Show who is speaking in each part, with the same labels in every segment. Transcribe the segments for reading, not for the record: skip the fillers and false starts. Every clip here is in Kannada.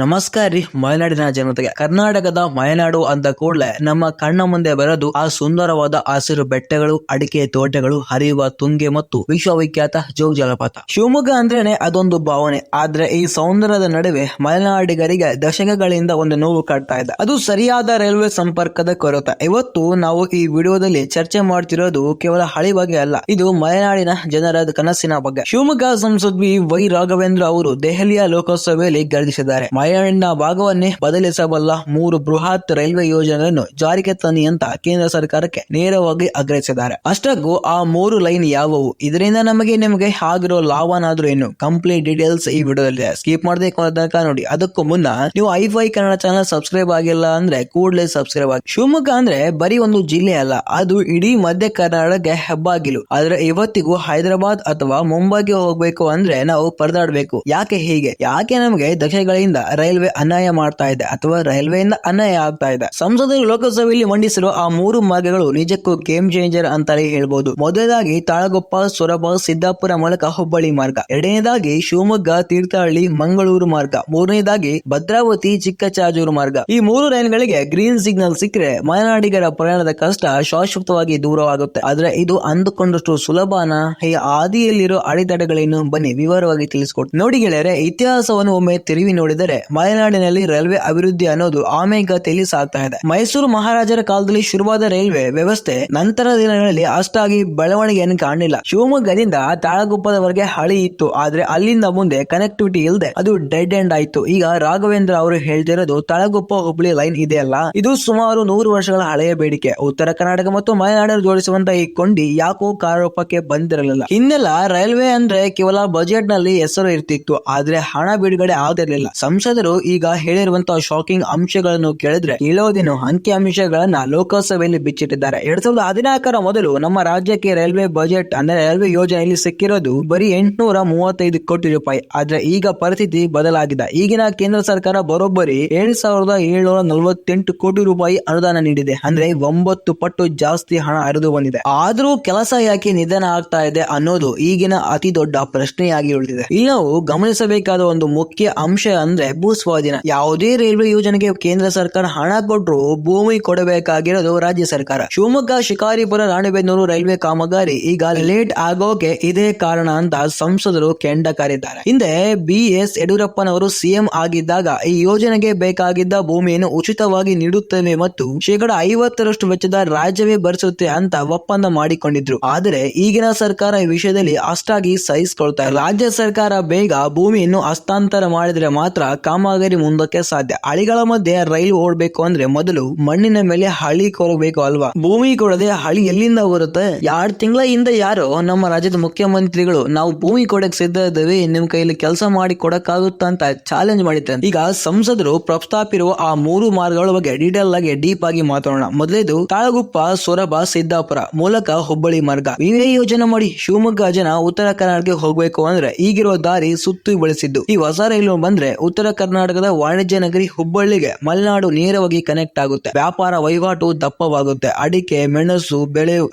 Speaker 1: ನಮಸ್ಕಾರ ರೀ. ಮಲೆನಾಡಿನ ಜನತೆಗೆ ಕರ್ನಾಟಕದ ಮಲೆನಾಡು ಅಂದ ಕೂಡಲೇ ನಮ್ಮ ಕಣ್ಣ ಮುಂದೆ ಬರೋದು ಆ ಸುಂದರವಾದ ಹಸಿರು ಬೆಟ್ಟಗಳು, ಅಡಿಕೆ ತೋಟಗಳು, ಹರಿಯುವ ತುಂಗೆ ಮತ್ತು ವಿಶ್ವವಿಖ್ಯಾತ ಜೋಗ ಜಲಪಾತ. ಶಿವಮೊಗ್ಗ ಅಂದ್ರೇನೆ ಅದೊಂದು ಭಾವನೆ. ಆದ್ರೆ ಈ ಸೌಂದರ್ಯದ ನಡುವೆ ಮಲೆನಾಡಿಗರಿಗೆ ದಶಕಗಳಿಂದ ಒಂದು ನೋವು ಕಾಡ್ತಾ ಇದೆ. ಅದು ಸರಿಯಾದ ರೈಲ್ವೆ ಸಂಪರ್ಕದ ಕೊರತೆ. ಇವತ್ತು ನಾವು ಈ ವಿಡಿಯೋದಲ್ಲಿ ಚರ್ಚೆ ಮಾಡ್ತಿರೋದು ಕೇವಲ ಹಳಿ ಬಗ್ಗೆ ಅಲ್ಲ, ಇದು ಮಲೆನಾಡಿನ ಜನರ ಕನಸಿನ ಬಗ್ಗೆ. ಶಿವಮೊಗ್ಗ ಸಂಸದ್ ವೈ ರಾಘವೇಂದ್ರ ಅವರು ದೆಹಲಿಯ ಲೋಕಸಭೆಯಲ್ಲಿ ಗರ್ಜಿಸಿದ್ದಾರೆ. ಮಲೆನಾಡಿನ ಭಾಗವನ್ನೇ ಬದಲಿಸಬಲ್ಲ 3 ಬೃಹತ್ ರೈಲ್ವೆ ಯೋಜನೆಗಳನ್ನು ಜಾರಿಗೆ ತನ್ನಿ ಅಂತ ಕೇಂದ್ರ ಸರ್ಕಾರಕ್ಕೆ ನೇರವಾಗಿ ಆಗ್ರಹಿಸಿದ್ದಾರೆ. ಅಷ್ಟಕ್ಕೂ ಆ 3 ಲೈನ್ ಯಾವುವು, ಇದರಿಂದ ನಿಮಗೆ ಆಗಿರೋ ಲಾಭನಾದ್ರೂ ಏನು, ಕಂಪ್ಲೀಟ್ ಡೀಟೇಲ್ಸ್ ಈ ವಿಡಿಯೋದಲ್ಲಿ ಸ್ಕಿಪ್ ಮಾಡದೆ ತನಕ ನೋಡಿ. ಅದಕ್ಕೂ ಮುನ್ನ ನೀವು ಐಫೈ ಕನ್ನಡ ಚಾನಲ್ ಸಬ್ಸ್ಕ್ರೈಬ್ ಆಗಿಲ್ಲ ಅಂದ್ರೆ ಕೂಡಲೇ ಸಬ್ಸ್ಕ್ರೈಬ್ ಆಗಿ. ಶಿವಮೊಗ್ಗ ಅಂದ್ರೆ ಬರೀ ಒಂದು ಜಿಲ್ಲೆ ಅಲ್ಲ, ಅದು ಇಡೀ ಮಧ್ಯ ಕರ್ನಾಟಕಕ್ಕೆ ಹೆಬ್ಬಾಗಿಲು. ಆದ್ರೆ ಇವತ್ತಿಗೂ ಹೈದರಾಬಾದ್ ಅಥವಾ ಮುಂಬೈಗೆ ಹೋಗ್ಬೇಕು ಅಂದ್ರೆ ನಾವು ಪರದಾಡ್ಬೇಕು. ಯಾಕೆ ನಮಗೆ ದಶಕಗಳಿಂದ ರೈಲ್ವೆ ಅನ್ಯಾಯ ಮಾಡ್ತಾ ಇದೆ ಅಥವಾ ರೈಲ್ವೆಯಿಂದ ಅನ್ಯಾಯ ಆಗ್ತಾ ಇದೆ. ಸಂಸದರು ಲೋಕಸಭೆಯಲ್ಲಿ ಮಂಡಿಸಿರುವ ಆ 3 ಮಾರ್ಗಗಳು ನಿಜಕ್ಕೂ ಗೇಮ್ ಚೇಂಜರ್ ಅಂತಾನೆ ಹೇಳ್ಬೋದು. ಮೊದಲನೇದಾಗಿ ತಾಳಗುಪ್ಪ, ಸೊರಬ, ಸಿದ್ದಾಪುರ ಮೂಲಕ ಹುಬ್ಬಳ್ಳಿ ಮಾರ್ಗ. ಎರಡನೇದಾಗಿ ಶಿವಮೊಗ್ಗ, ತೀರ್ಥಹಳ್ಳಿ, ಮಂಗಳೂರು ಮಾರ್ಗ. ಮೂರನೇದಾಗಿ ಭದ್ರಾವತಿ, ಚಿಕ್ಕಚಾಜೂರು ಮಾರ್ಗ. ಈ 3 ಲೈನ್ಗಳಿಗೆ ಗ್ರೀನ್ ಸಿಗ್ನಲ್ ಸಿಕ್ಕರೆ ಮಲೆನಾಡಿಗರ ಪ್ರಯಾಣದ ಕಷ್ಟ ಶಾಶ್ವತವಾಗಿ ದೂರವಾಗುತ್ತೆ. ಆದ್ರೆ ಇದು ಅಂದುಕೊಂಡಷ್ಟು ಸುಲಭನಾ? ಈ ಆದಿಯಲ್ಲಿರೋ ಅಡೆತಡೆಗಳೇನು, ಬನ್ನಿ ವಿವರವಾಗಿ ತಿಳಿಸ್ಕೊಡ್ತೀನಿ. ನೋಡಿ ಗೆಳೆಯರೆ, ಇತಿಹಾಸವನ್ನು ಒಮ್ಮೆ ತಿರುವಿ ನೋಡಿದರೆ ಮಲೆನಾಡಿನಲ್ಲಿ ರೈಲ್ವೆ ಅಭಿವೃದ್ಧಿ ಅನ್ನೋದು ಆಮೆಗತಿಯಲ್ಲಿ ಸಾಗ್ತಾ ಇದೆ. ಮೈಸೂರು ಮಹಾರಾಜರ ಕಾಲದಲ್ಲಿ ಶುರುವಾದ ರೈಲ್ವೆ ವ್ಯವಸ್ಥೆ ನಂತರ ದಿನಗಳಲ್ಲಿ ಅಷ್ಟಾಗಿ ಬೆಳವಣಿಗೆಯನ್ನು ಕಾಣಲಿಲ್ಲ. ಶಿವಮೊಗ್ಗದಿಂದ ತಾಳಗುಪ್ಪದವರೆಗೆ ಹಳಿ ಇತ್ತು, ಆದ್ರೆ ಅಲ್ಲಿಂದ ಮುಂದೆ ಕನೆಕ್ಟಿವಿಟಿ ಇಲ್ಲದೆ ಅದು ಡೆಡ್ ಎಂಡ್ ಆಯ್ತು. ಈಗ ರಾಘವೇಂದ್ರ ಅವರು ಹೇಳ್ತಿರೋದು ತಾಳಗುಪ್ಪ ಹುಬ್ಬಳ್ಳಿ ಲೈನ್ ಇದೆಯಲ್ಲ, ಇದು ಸುಮಾರು 100 ವರ್ಷಗಳ ಹಳೆಯ ಬೇಡಿಕೆ. ಉತ್ತರ ಕರ್ನಾಟಕ ಮತ್ತು ಮಲೆನಾಡನ್ನು ಜೋಡಿಸುವಂತ ಈ ಕೊಂಡಿ ಯಾಕೋ ಕಾರ್ಯರೂಪಕ್ಕೆ ಬಂದಿರಲಿಲ್ಲ. ಹಿಂದೆಲ್ಲ ರೈಲ್ವೆ ಅಂದ್ರೆ ಕೇವಲ ಬಜೆಟ್ ನಲ್ಲಿ ಹೆಸರು ಇರ್ತಿತ್ತು, ಆದ್ರೆ ಹಣ ಬಿಡುಗಡೆ ಆಗದಿರಲಿಲ್ಲ. ಸಂಸದರು ಈಗ ಹೇಳಿರುವಂತಹ ಶಾಕಿಂಗ್ ಅಂಶಗಳನ್ನು ಕೇಳಿದ್ರೆ ಹೇಳೋದೇನು, ಅಂಕಿ ಅಂಶಗಳನ್ನ ಲೋಕಸಭೆಯಲ್ಲಿ ಬಿಚ್ಚಿಟ್ಟಿದ್ದಾರೆ. 2014 ಮೊದಲು ನಮ್ಮ ರಾಜ್ಯಕ್ಕೆ ರೈಲ್ವೆ ಬಜೆಟ್ ಅಂದ್ರೆ ರೈಲ್ವೆ ಯೋಜನೆಯಲ್ಲಿ ಸಿಕ್ಕಿರೋದು ಬರೀ 835 ಕೋಟಿ ರೂಪಾಯಿ. ಆದ್ರೆ ಈಗ ಪರಿಸ್ಥಿತಿ ಬದಲಾಗಿದೆ. ಈಗಿನ ಕೇಂದ್ರ ಸರ್ಕಾರ ಬರೋಬ್ಬರಿ 7748 ಕೋಟಿ ರೂಪಾಯಿ ಅನುದಾನ ನೀಡಿದೆ. ಅಂದ್ರೆ 9 ಪಟ್ಟು ಜಾಸ್ತಿ ಹಣ ಹರಿದು ಬಂದಿದೆ. ಆದ್ರೂ ಕೆಲಸ ಯಾಕೆ ನಿಧಾನ ಆಗ್ತಾ ಇದೆ ಅನ್ನೋದು ಈಗಿನ ಅತಿ ದೊಡ್ಡ ಪ್ರಶ್ನೆಯಾಗಿ ಉಳಿದಿದೆ. ಇಲ್ಲಿ ನಾವು ಗಮನಿಸಬೇಕಾದ ಒಂದು ಮುಖ್ಯ ಅಂಶ ಅಂದ್ರೆ ಭೂಸ್ವಾಧೀನ. ಯಾವುದೇ ರೈಲ್ವೆ ಯೋಜನೆಗೆ ಕೇಂದ್ರ ಸರ್ಕಾರ ಹಣ ಕೊಟ್ಟರು ಭೂಮಿ ಕೊಡಬೇಕಾಗಿರೋದು ರಾಜ್ಯ ಸರ್ಕಾರ. ಶಿವಮೊಗ್ಗ, ಶಿಕಾರಿಪುರ, ರಾಣೆಬೆನ್ನೂರು ರೈಲ್ವೆ ಕಾಮಗಾರಿ ಈಗ ಲೇಟ್ ಆಗೋಕೆ ಇದೇ ಕಾರಣ ಅಂತ ಸಂಸದರು ಕೆಂಡ ಕಾರಿದ್ದಾರೆ. ಹಿಂದೆ BS ಯಡಿಯೂರಪ್ಪನವರು ಸಿಎಂ ಆಗಿದ್ದಾಗ ಈ ಯೋಜನೆಗೆ ಬೇಕಾಗಿದ್ದ ಭೂಮಿಯನ್ನು ಉಚಿತವಾಗಿ ನೀಡುತ್ತೇವೆ ಮತ್ತು 50% ವೆಚ್ಚದ ರಾಜ್ಯವೇ ಭರಿಸುತ್ತೆ ಅಂತ ಒಪ್ಪಂದ ಮಾಡಿಕೊಂಡಿದ್ರು. ಆದರೆ ಈಗಿನ ಸರ್ಕಾರ ಈ ವಿಷಯದಲ್ಲಿ ಅಷ್ಟಾಗಿ ಸಹಿಸಿಕೊಳ್ತಾ ಇಲ್ಲ. ರಾಜ್ಯ ಸರ್ಕಾರ ಬೇಗ ಭೂಮಿಯನ್ನು ಹಸ್ತಾಂತರ ಮಾಡಿದ್ರೆ ಮಾತ್ರ ಕಾಮಗಾರಿ ಮುಂದಕ್ಕೆ ಸಾಧ್ಯ. ಹಳಿಗಳ ಮಧ್ಯೆ ರೈಲು ಓಡಬೇಕು ಅಂದ್ರೆ ಮೊದಲು ಮಣ್ಣಿನ ಮೇಲೆ ಹಳಿ ಕೊಡಬೇಕು ಅಲ್ವಾ? ಭೂಮಿ ಕೊಡದೆ ಹಳಿ ಎಲ್ಲಿಂದ ಬರುತ್ತೆ? 2 ತಿಂಗಳ ಹಿಂದೆ ಯಾರೋ ನಮ್ಮ ರಾಜ್ಯದ ಮುಖ್ಯಮಂತ್ರಿಗಳು ನಾವು ಭೂಮಿ ಕೊಡಕ್ ಸಿದ್ಧ ಇದ್ದೇವೆ, ನಿಮ್ ಕೈಯಲ್ಲಿ ಕೆಲಸ ಮಾಡಿ ಕೊಡಕ್ಕಾಗುತ್ತಾ ಅಂತ ಚಾಲೆಂಜ್ ಮಾಡಿದ್ದಾರೆ. ಈಗ ಸಂಸದರು ಪ್ರಸ್ತಾಪಿರುವ ಆ 3 ಮಾರ್ಗಗಳ ಬಗ್ಗೆ ಡೀಟೇಲ್ ಆಗಿ ಡೀಪ್ ಆಗಿ ಮಾತಾಡೋಣ. ಮೊದಲೇದು ತಾಳಗುಪ್ಪ, ಸೊರಬ, ಸಿದ್ದಾಪುರ ಮೂಲಕ ಹುಬ್ಬಳ್ಳಿ ಮಾರ್ಗ. ಇವೇ ಯೋಜನೆ ಮಾಡಿ ಶಿವಮೊಗ್ಗ ಜನ ಉತ್ತರ ಕರ್ನಾಟಕಕ್ಕೆ ಹೋಗ್ಬೇಕು ಅಂದ್ರೆ ಈಗಿರುವ ದಾರಿ ಸುತ್ತು ಬಳಸಿದ್ದು. ಈ ಹೊಸ ರೈಲು ಬಂದ್ರೆ ಉತ್ತರ ಕರ್ನಾಟಕದ ವಾಣಿಜ್ಯ ನಗರಿ ಹುಬ್ಬಳ್ಳಿಗೆ ಮಲೆನಾಡು ನೇರವಾಗಿ ಕನೆಕ್ಟ್ ಆಗುತ್ತೆ. ವ್ಯಾಪಾರ ವಹಿವಾಟು ದಪ್ಪವಾಗುತ್ತೆ. ಅಡಿಕೆ, ಮೆಣಸು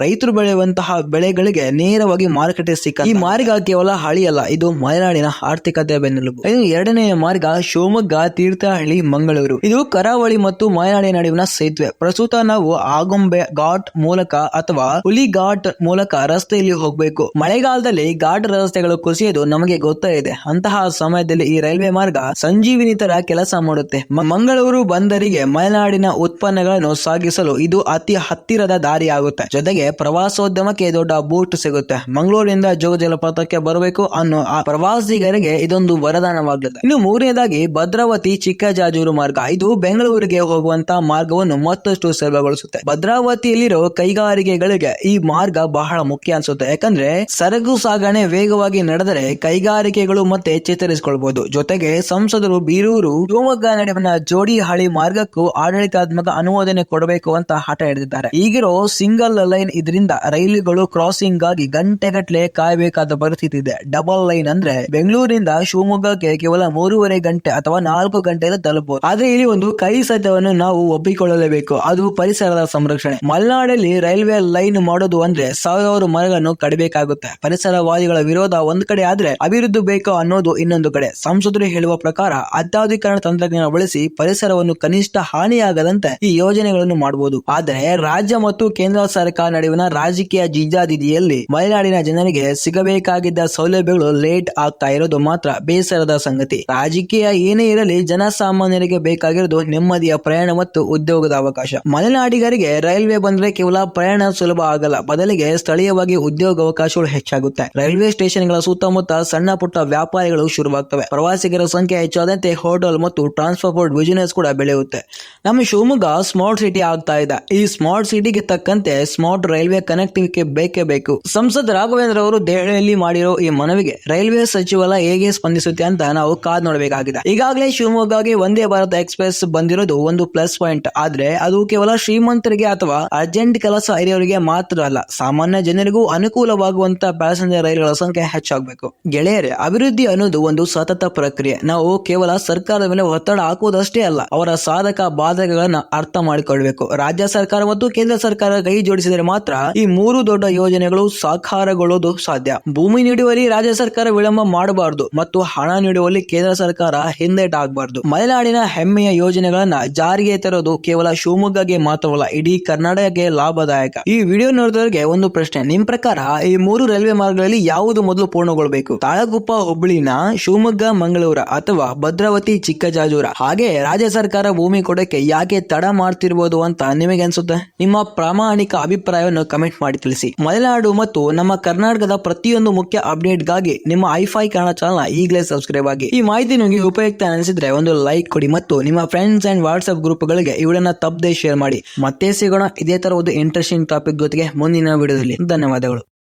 Speaker 1: ರೈತರು ಬೆಳೆಯುವಂತಹ ಬೆಳೆಗಳಿಗೆ ನೇರವಾಗಿ ಮಾರುಕಟ್ಟೆ ಸಿಕ್ಕ. ಈ ಮಾರ್ಗ ಕೇವಲ ಹಳಿ ಅಲ್ಲ, ಇದು ಮಲೆನಾಡಿನ ಆರ್ಥಿಕತೆ ಬೆನ್ನೆಲುಬು. ಎರಡನೆಯ ಮಾರ್ಗ ಶಿವಮೊಗ್ಗ, ತೀರ್ಥಹಳ್ಳಿ, ಮಂಗಳೂರು. ಇದು ಕರಾವಳಿ ಮತ್ತು ಮಲೆನಾಡಿನ ನಡುವಿನ ಸೇತುವೆ. ಪ್ರಸ್ತುತ ನಾವು ಆಗುಂಬೆ ಘಾಟ್ ಮೂಲಕ ಅಥವಾ ಹುಲಿ ಘಾಟ್ ಮೂಲಕ ರಸ್ತೆಯಲ್ಲಿ ಹೋಗಬೇಕು. ಮಳೆಗಾಲದಲ್ಲಿ ಘಾಟ್ ರಸ್ತೆಗಳು ಕುಸಿಯೋದು ನಮಗೆ ಗೊತ್ತೇ ಇದೆ. ಅಂತಹ ಸಮಯದಲ್ಲಿ ಈ ರೈಲ್ವೆ ಮಾರ್ಗ ಸಂಜೀವಿನಿ ತರ ಕೆಲಸ ಮಾಡುತ್ತೆ. ಮಂಗಳೂರು ಬಂದರಿಗೆ ಮಲೆನಾಡಿನ ಉತ್ಪನ್ನಗಳನ್ನು ಸಾಗಿಸಲು ಇದು ಅತಿ ಹತ್ತಿರದ ದಾರಿ ಆಗುತ್ತೆ. ಜೊತೆಗೆ ಪ್ರವಾಸೋದ್ಯಮಕ್ಕೆ ದೊಡ್ಡ ಬೂಸ್ಟ್ ಸಿಗುತ್ತೆ. ಮಂಗಳೂರಿನಿಂದ ಜೋಗ ಜಲಪಾತಕ್ಕೆ ಬರಬೇಕು ಅನ್ನೋ ಆ ಪ್ರವಾಸಿಗರಿಗೆ ಇದೊಂದು ವರದಾನವಾಗಲಿದೆ. ಇನ್ನು ಮೂರನೇದಾಗಿ ಭದ್ರಾವತಿ, ಚಿಕ್ಕಜಾಜೂರು ಮಾರ್ಗ. ಇದು ಬೆಂಗಳೂರಿಗೆ ಹೋಗುವಂತ ಮಾರ್ಗವನ್ನು ಮತ್ತಷ್ಟು ಸುಲಭಗೊಳಿಸುತ್ತೆ. ಭದ್ರಾವತಿಯಲ್ಲಿರೋ ಕೈಗಾರಿಕೆಗಳಿಗೆ ಈ ಮಾರ್ಗ ಬಹಳ ಮುಖ್ಯ ಅನ್ಸುತ್ತೆ. ಯಾಕಂದ್ರೆ ಸರಕು ಸಾಗಣೆ ವೇಗವಾಗಿ ನಡೆದರೆ ಕೈಗಾರಿಕೆಗಳು ಮತ್ತೆ ಚೇತರಿಸಿಕೊಳ್ಬಹುದು. ಜೊತೆಗೆ ಸಂಸದರು ಬೀರೂರು, ಶಿವಮೊಗ್ಗ ನಡುವಿನ ಜೋಡಿ ಹಳಿ ಮಾರ್ಗಕ್ಕೂ ಆಡಳಿತಾತ್ಮಕ ಅನುಮೋದನೆ ಕೊಡಬೇಕು ಅಂತ ಹಠ ಹಿಡಿದಿದ್ದಾರೆ. ಈಗಿರೋ ಸಿಂಗಲ್ ಲೈನ್ ಇದರಿಂದ ರೈಲುಗಳು ಕ್ರಾಸಿಂಗ್ ಆಗಿ ಗಂಟೆಗಟ್ಟಲೆ ಕಾಯಬೇಕಾದ ಪರಿಸ್ಥಿತಿ ಇದೆ. ಡಬಲ್ ಲೈನ್ ಅಂದ್ರೆ ಬೆಂಗಳೂರಿನಿಂದ ಶಿವಮೊಗ್ಗಕ್ಕೆ ಕೇವಲ 3.5 ಗಂಟೆ ಅಥವಾ 4 ಗಂಟೆಯಲ್ಲಿ ತಲುಪಬಹುದು. ಆದ್ರೆ ಇಲ್ಲಿ ಒಂದು ಕೈ ಸತ್ಯವನ್ನು ನಾವು ಒಪ್ಪಿಕೊಳ್ಳಲೇಬೇಕು, ಅದು ಪರಿಸರದ ಸಂರಕ್ಷಣೆ. ಮಲೆನಾಡಲ್ಲಿ ರೈಲ್ವೆ ಲೈನ್ ಮಾಡೋದು ಅಂದ್ರೆ 1000 ಮರಗಳನ್ನು ಕಡಿಬೇಕಾಗುತ್ತೆ. ಪರಿಸರವಾದಿಗಳ ವಿರೋಧ ಒಂದ್ ಕಡೆ ಆದ್ರೆ ಅಭಿವೃದ್ಧಿ ಬೇಕು ಅನ್ನೋದು ಇನ್ನೊಂದು ಕಡೆ. ಸಂಸದರು ಹೇಳುವ ಪ್ರಕಾರ ಅತ್ಯಾಧುನಿಕ ತಂತ್ರಜ್ಞಾನ ಬಳಸಿ ಪರಿಸರವನ್ನು ಕನಿಷ್ಠ ಹಾನಿಯಾಗದಂತೆ ಈ ಯೋಜನೆಗಳನ್ನು ಮಾಡಬಹುದು. ಆದರೆ ರಾಜ್ಯ ಮತ್ತು ಕೇಂದ್ರ ಸರ್ಕಾರ ನಡುವಿನ ರಾಜಕೀಯ ಜಿದ್ದಾಜಿದ್ದಿಯಲ್ಲಿ ಮಲೆನಾಡಿನ ಜನರಿಗೆ ಸಿಗಬೇಕಾಗಿದ್ದ ಸೌಲಭ್ಯಗಳು ಲೇಟ್ ಆಗ್ತಾ ಇರೋದು ಮಾತ್ರ ಬೇಸರದ ಸಂಗತಿ. ರಾಜಕೀಯ ಏನೇ ಇರಲಿ, ಜನಸಾಮಾನ್ಯರಿಗೆ ಬೇಕಾಗಿರೋದು ನೆಮ್ಮದಿಯ ಪ್ರಯಾಣ ಮತ್ತು ಉದ್ಯೋಗದ ಅವಕಾಶ. ಮಲೆನಾಡಿಗರಿಗೆ ರೈಲ್ವೆ ಬಂದ್ರೆ ಕೇವಲ ಪ್ರಯಾಣ ಸುಲಭ ಆಗಲ್ಲ, ಬದಲಿಗೆ ಸ್ಥಳೀಯವಾಗಿ ಉದ್ಯೋಗ ಅವಕಾಶಗಳು ಹೆಚ್ಚಾಗುತ್ತೆ. ರೈಲ್ವೆ ಸ್ಟೇಷನ್ಗಳ ಸುತ್ತಮುತ್ತ ಸಣ್ಣ ಪುಟ್ಟ ವ್ಯಾಪಾರಿಗಳು ಶುರುವಾಗ್ತವೆ. ಪ್ರವಾಸಿಗರ ಸಂಖ್ಯೆ ಹೆಚ್ಚಾದಂತೆ ಹೋಟೆಲ್ ಮತ್ತು ಟ್ರಾನ್ಸ್ಪೋರ್ಟ್ ಬಿಸಿನೆಸ್ ಕೂಡ ಬೆಳೆಯುತ್ತೆ. ನಮ್ಮ ಶಿವಮೊಗ್ಗ ಸ್ಮಾರ್ಟ್ ಸಿಟಿ ಆಗ್ತಾ ಇದೆ. ಈ ಸ್ಮಾರ್ಟ್ ಸಿಟಿಗೆ ತಕ್ಕಂತೆ ಸ್ಮಾರ್ಟ್ ರೈಲ್ವೆ ಕನೆಕ್ಟಿವಿಟಿ ಬೇಕೇ ಬೇಕು. ಸಂಸದ ರಾಘವೇಂದ್ರ ಅವರು ದೆಹಲಿಯಲ್ಲಿ ಮಾಡಿರೋ ಈ ಮನವಿಗೆ ರೈಲ್ವೆ ಸಚಿವಾಲಯ ಹೇಗೆ ಸ್ಪಂದಿಸುತ್ತೆ ಅಂತ ನಾವು ಕಾದ್ ನೋಡಬೇಕಾಗಿದೆ. ಈಗಾಗಲೇ ಶಿವಮೊಗ್ಗಗೆ ವಂದೇ ಭಾರತ್ ಎಕ್ಸ್ಪ್ರೆಸ್ ಬಂದಿರೋದು ಒಂದು ಪ್ಲಸ್ ಪಾಯಿಂಟ್. ಆದ್ರೆ ಅದು ಕೇವಲ ಶ್ರೀಮಂತರಿಗೆ ಅಥವಾ ಅರ್ಜೆಂಟ್ ಕೆಲಸ ಇರೋರಿಗೆ ಮಾತ್ರ ಅಲ್ಲ, ಸಾಮಾನ್ಯ ಜನರಿಗೂ ಅನುಕೂಲವಾಗುವಂತ ಪ್ಯಾಸೆಂಜರ್ ರೈಲುಗಳ ಸಂಖ್ಯೆ ಹೆಚ್ಚಾಗಬೇಕು. ಗೆಳೆಯರೇ, ಅಭಿವೃದ್ಧಿ ಅನ್ನೋದು ಒಂದು ಸತತ ಪ್ರಕ್ರಿಯೆ. ನಾವು ಕೇವಲ ಸರ್ಕಾರದ ಮೇಲೆ ಒತ್ತಡ ಹಾಕುವುದಷ್ಟೇ ಅಲ್ಲ, ಅವರ ಸಾಧಕ ಬಾಧಕಗಳನ್ನ ಅರ್ಥ ಮಾಡಿಕೊಳ್ಳಬೇಕು. ರಾಜ್ಯ ಸರ್ಕಾರ ಮತ್ತು ಕೇಂದ್ರ ಸರ್ಕಾರ ಕೈ ಜೋಡಿಸಿದರೆ ಮಾತ್ರ ಈ ಮೂರು ದೊಡ್ಡ ಯೋಜನೆಗಳು ಸಾಕಾರಗೊಳ್ಳೋದು ಸಾಧ್ಯ. ಭೂಮಿ ನೀಡುವಲ್ಲಿ ರಾಜ್ಯ ಸರ್ಕಾರ ವಿಳಂಬ ಮಾಡಬಾರದು ಮತ್ತು ಹಣ ನೀಡುವಲ್ಲಿ ಕೇಂದ್ರ ಸರ್ಕಾರ ಹಿಂದೇಟಾಗಬಾರದು. ಮಲೆನಾಡಿನ ಹೆಮ್ಮೆಯ ಯೋಜನೆಗಳನ್ನ ಜಾರಿಗೆ ತರೋದು ಕೇವಲ ಶಿವಮೊಗ್ಗಗೆ ಮಾತ್ರವಲ್ಲ, ಇಡೀ ಕರ್ನಾಟಕಕ್ಕೆ ಲಾಭದಾಯಕ. ಈ ವಿಡಿಯೋ ನೋಡಿದವರಿಗೆ ಒಂದು ಪ್ರಶ್ನೆ, ನಿಮ್ ಪ್ರಕಾರ ಈ ಮೂರು ರೈಲ್ವೆ ಮಾರ್ಗಗಳಲ್ಲಿ ಯಾವುದು ಮೊದಲು ಪೂರ್ಣಗೊಳ್ಳಬೇಕು? ತಾಳಗುಪ್ಪ ಹುಬ್ಬಳ್ಳಿನ ಶಿವಮೊಗ್ಗ ಮಂಗಳೂರು ಅಥವಾ ಭದ್ರಾವತಿ ಚಿಕ್ಕಜಾಜೂರ? ಹಾಗೆ ರಾಜ್ಯ ಸರ್ಕಾರ ಭೂಮಿ ಕೊಡಕ್ಕೆ ಯಾಕೆ ತಡ ಮಾಡ್ತಿರ್ಬೋದು ಅಂತ ನಿಮಗೆ ಅನ್ಸುತ್ತೆ? ನಿಮ್ಮ ಪ್ರಾಮಾಣಿಕ ಅಭಿಪ್ರಾಯವನ್ನು ಕಮೆಂಟ್ ಮಾಡಿ ತಿಳಿಸಿ. ಮಲೆನಾಡು ಮತ್ತು ನಮ್ಮ ಕರ್ನಾಟಕದ ಪ್ರತಿಯೊಂದು ಮುಖ್ಯ ಅಪ್ಡೇಟ್ಗಾಗಿ ನಿಮ್ಮ ಐಫೈ ಕನ್ನಡ ಚಾನಲ್ ಈಗಲೇ ಸಬ್ಸ್ಕ್ರೈಬ್ ಆಗಿ. ಈ ಮಾಹಿತಿ ನಿಮಗೆ ಉಪಯುಕ್ತ ಅನಿಸಿದ್ರೆ ಒಂದು ಲೈಕ್ ಕೊಡಿ ಮತ್ತು ನಿಮ್ಮ ಫ್ರೆಂಡ್ಸ್ ಅಂಡ್ ವಾಟ್ಸ್ಆಪ್ ಗ್ರೂಪ್ಗಳಿಗೆ ಈ ವಿಡಿಯೋನ ತಪ್ಪದೆ ಶೇರ್ ಮಾಡಿ. ಮತ್ತೆ ಸಿಗೋಣ ಇದೇ ತರ ಒಂದು ಇಂಟ್ರೆಸ್ಟಿಂಗ್ ಟಾಪಿಕ್ ಜೊತೆಗೆ ಮುಂದಿನ ವಿಡಿಯೋದಲ್ಲಿ. ಧನ್ಯವಾದಗಳು.